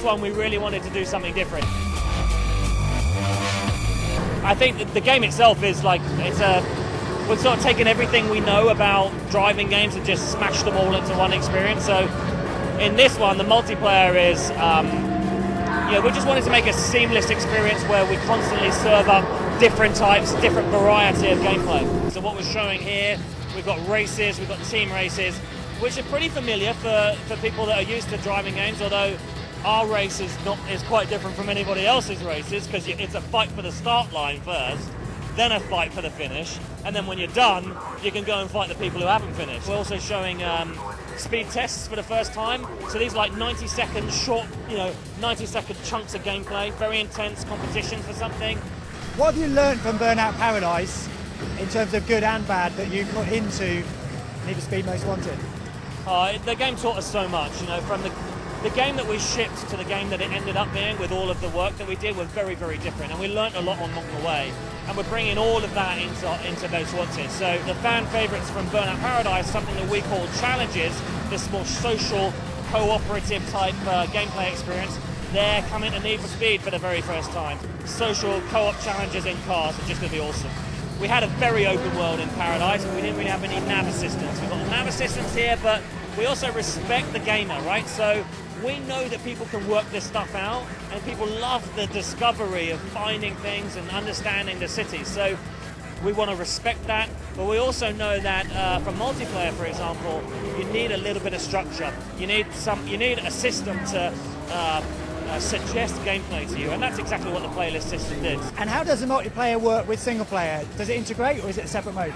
this one we really wanted to do something different. I think that the game itself is like, we've sort of taken everything we know about driving games and just smashed them all into one experience. So in this one, the multiplayer is, we just wanted to make a seamless experience where we constantly serve up different types, different variety of gameplay. So what we're showing here, we've got races, we've got team races, which are pretty familiar for people that are used to driving games, although our race is quite different from anybody else's races, because it's a fight for the start line first, then a fight for the finish, and then when you're done, you can go and fight the people who haven't finished. We're also showing speed tests for the first time. So these are like 90-second short, 90-second chunks of gameplay, very intense competition for something. What have you learned from Burnout Paradise in terms of good and bad that you put into Need for Speed Most Wanted? The game taught us so much, from the game that we shipped to the game that it ended up being, with all of the work that we did, was very, very different, and we learnt a lot along the way. And we're bringing all of that into Most Wanted. So the fan favourites from Burnout Paradise, something that we call challenges, this more social, cooperative type gameplay experience, they're coming to Need for Speed for the very first time. Social co-op challenges in cars are just going to be awesome. We had a very open world in Paradise, and we didn't really have any nav assistance. We've got nav assistance here, but we also respect the gamer, right? So we know that people can work this stuff out, and people love the discovery of finding things and understanding the city. So we want to respect that, but we also know that for multiplayer, for example, you need a little bit of structure. You need a system to suggest gameplay to you, and that's exactly what the playlist system did. And how does the multiplayer work with single player? Does it integrate, or is it a separate mode?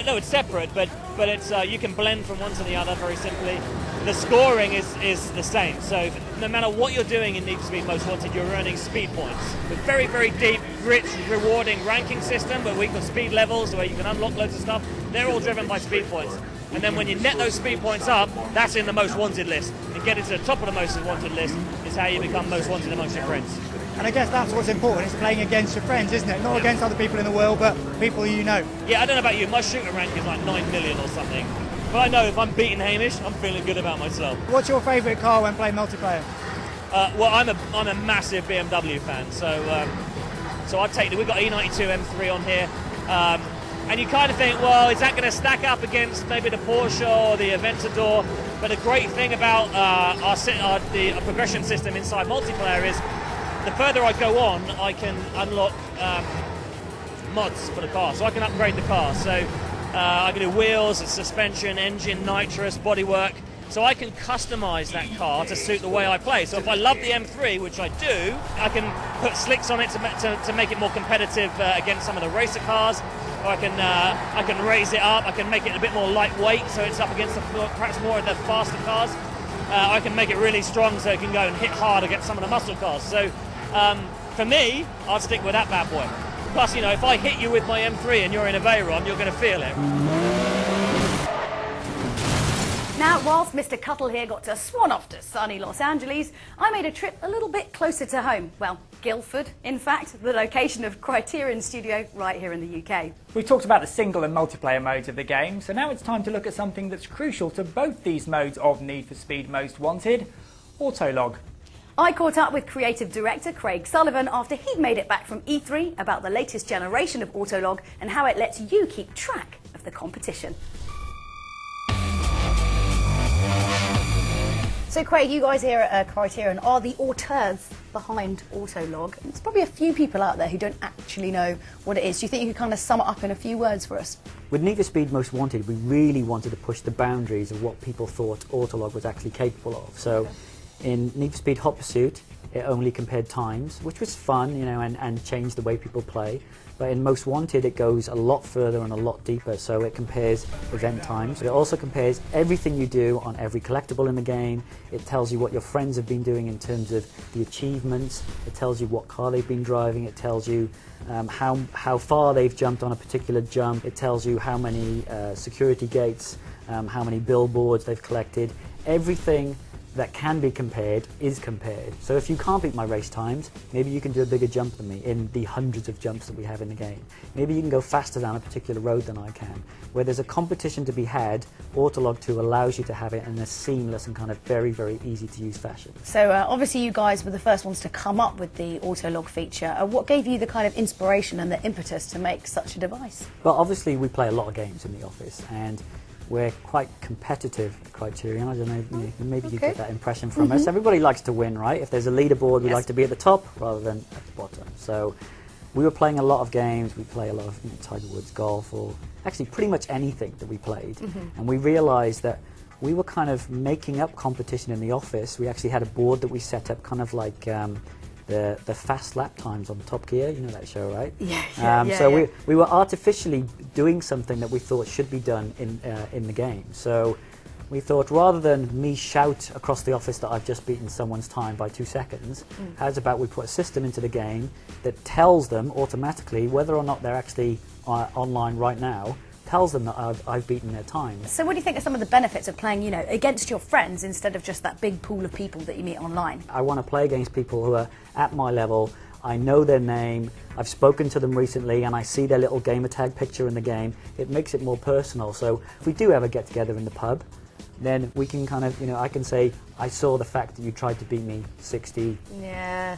No, it's separate, but it's you can blend from one to the other very simply. The scoring is the same, so no matter what you're doing in Need for Speed Most Wanted, you're earning speed points. With very, very deep, rich, rewarding ranking system where we've got speed levels where you can unlock loads of stuff. They're all driven by speed points. And then when you net those speed points up, that's in the Most Wanted list. And getting to the top of the Most Wanted list is how you become Most Wanted amongst your friends. And I guess that's what's important, is playing against your friends, isn't it? Not against other people in the world, but people you know. Yeah, I don't know about you, my shooter rank is like 9 million or something. But I know if I'm beating Hamish, I'm feeling good about myself. What's your favourite car when playing multiplayer? Well, I'm a massive BMW fan, so I'd take we've got E92 M3 on here. And you kind of think, well, is that going to stack up against maybe the Porsche or the Aventador? But the great thing about the progression system inside multiplayer is the further I go on, I can unlock mods for the car, so I can upgrade the car. So I can do wheels, suspension, engine, nitrous, bodywork. So I can customise that car to suit the way I play. So if I love the M3, which I do, I can put slicks on it to make it more competitive against some of the racer cars. Or I can raise it up. I can make it a bit more lightweight, so it's up against perhaps more of the faster cars. I can make it really strong, so it can go and hit hard against some of the muscle cars. So for me, I'd stick with that bad boy. Plus, if I hit you with my M3 and you're in a Veyron, you're going to feel it. Now, whilst Mr. Cuttle here got to swan off to sunny Los Angeles, I made a trip a little bit closer to home. Well, Guildford, in fact, the location of Criterion Studio right here in the UK. We've talked about the single and multiplayer modes of the game, so now it's time to look at something that's crucial to both these modes of Need for Speed Most Wanted: Autolog. I caught up with creative director Craig Sullivan after he'd made it back from E3 about the latest generation of Autolog and how it lets you keep track of the competition. So Craig, you guys here at Criterion are the auteurs behind Autolog. There's probably a few people out there who don't actually know what it is. Do you think you could kind of sum it up in a few words for us? With Need for Speed Most Wanted, we really wanted to push the boundaries of what people thought Autolog was actually capable of. So in Need for Speed Hot Pursuit, it only compared times, which was fun, and changed the way people play. But in Most Wanted, it goes a lot further and a lot deeper. So it compares event times. But it also compares everything you do on every collectible in the game. It tells you what your friends have been doing in terms of the achievements. It tells you what car they've been driving. It tells you how far they've jumped on a particular jump. It tells you how many security gates, how many billboards they've collected. Everything that can be compared is compared. So if you can't beat my race times, maybe you can do a bigger jump than me in the hundreds of jumps that we have in the game. Maybe you can go faster down a particular road than I can. Where there's a competition to be had, Autolog 2 allows you to have it in a seamless and kind of very, very easy to use fashion. So obviously you guys were the first ones to come up with the Autolog feature. What gave you the kind of inspiration and the impetus to make such a device? Well, obviously we play a lot of games in the office, and we're quite competitive at Criterion. I don't know, maybe you get that impression from us. Everybody likes to win, right? If there's a leaderboard, we like to be at the top rather than at the bottom. So we were playing a lot of games. We play a lot of Tiger Woods golf, or actually pretty much anything that we played. And we realised that we were kind of making up competition in the office. We actually had a board that we set up, kind of like the fast lap times on Top Gear, you know that show, right? So we were artificially doing something that we thought should be done in the game. So we thought, rather than me shout across the office that I've just beaten someone's time by 2 seconds, how's about we put a system into the game that tells them automatically whether or not they're actually online right now, tells them that I've beaten their time. So what do you think are some of the benefits of playing, you know, against your friends instead of just that big pool of people that you meet online? I want to play against people who are at my level. I know their name, I've spoken to them recently, and I see their little gamer tag picture in the game. It makes it more personal. So if we do ever get together in the pub, then we can kind of, you know, I can say, I saw the fact that you tried to beat me 60,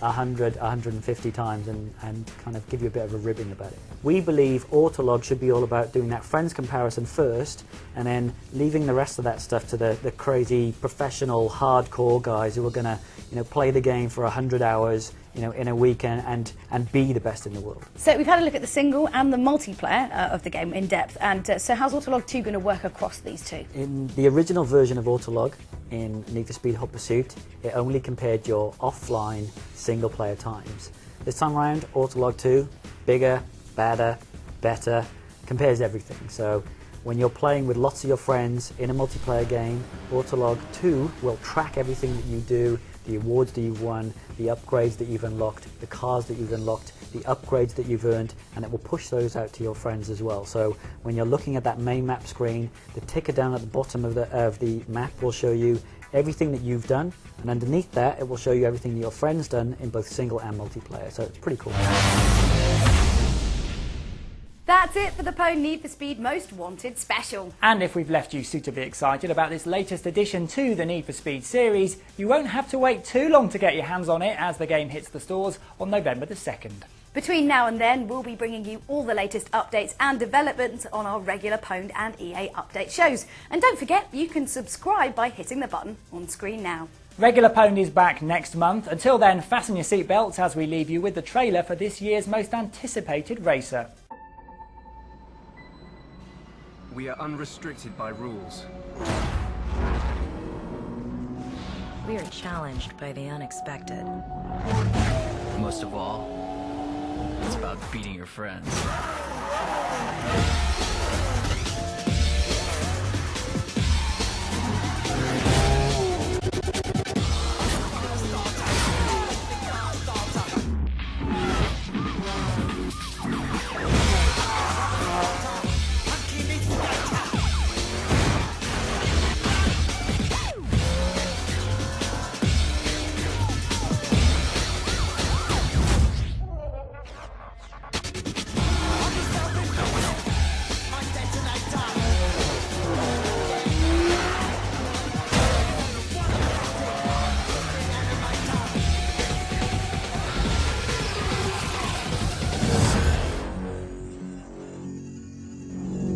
100, 150 times, and kind of give you a bit of a ribbing about it. We believe Autolog should be all about doing that friends comparison first, and then leaving the rest of that stuff to the crazy professional hardcore guys who are going to, you know, play the game for 100 hours, you know, in a weekend and be the best in the world. So we've had a look at the single and the multiplayer of the game in depth, and so how's Autolog 2 going to work across these two? In the original version of Autolog, in Need for Speed Hot Pursuit, it only compared your offline single player times. This time around, Autolog 2, bigger, badder, better, compares everything. So when you're playing with lots of your friends in a multiplayer game, Autolog 2 will track everything that you do, the awards that you've won, the upgrades that you've unlocked, the cars that you've unlocked, the upgrades that you've earned, and it will push those out to your friends as well. So when you're looking at that main map screen, the ticker down at the bottom of the map will show you everything that you've done, and underneath that it will show you everything that your friends done in both single and multiplayer. So it's pretty cool. That's it for the Pwn Need for Speed Most Wanted special. And if we've left you suitably excited about this latest addition to the Need for Speed series, you won't have to wait too long to get your hands on it as the game hits the stores on November the 2nd. Between now and then, we'll be bringing you all the latest updates and developments on our regular Pwned and EA Update shows. And don't forget, you can subscribe by hitting the button on screen now. Regular Pwned is back next month. Until then, fasten your seatbelts as we leave you with the trailer for this year's most anticipated racer. We are unrestricted by rules. We are challenged by the unexpected. Most of all, it's about beating your friends.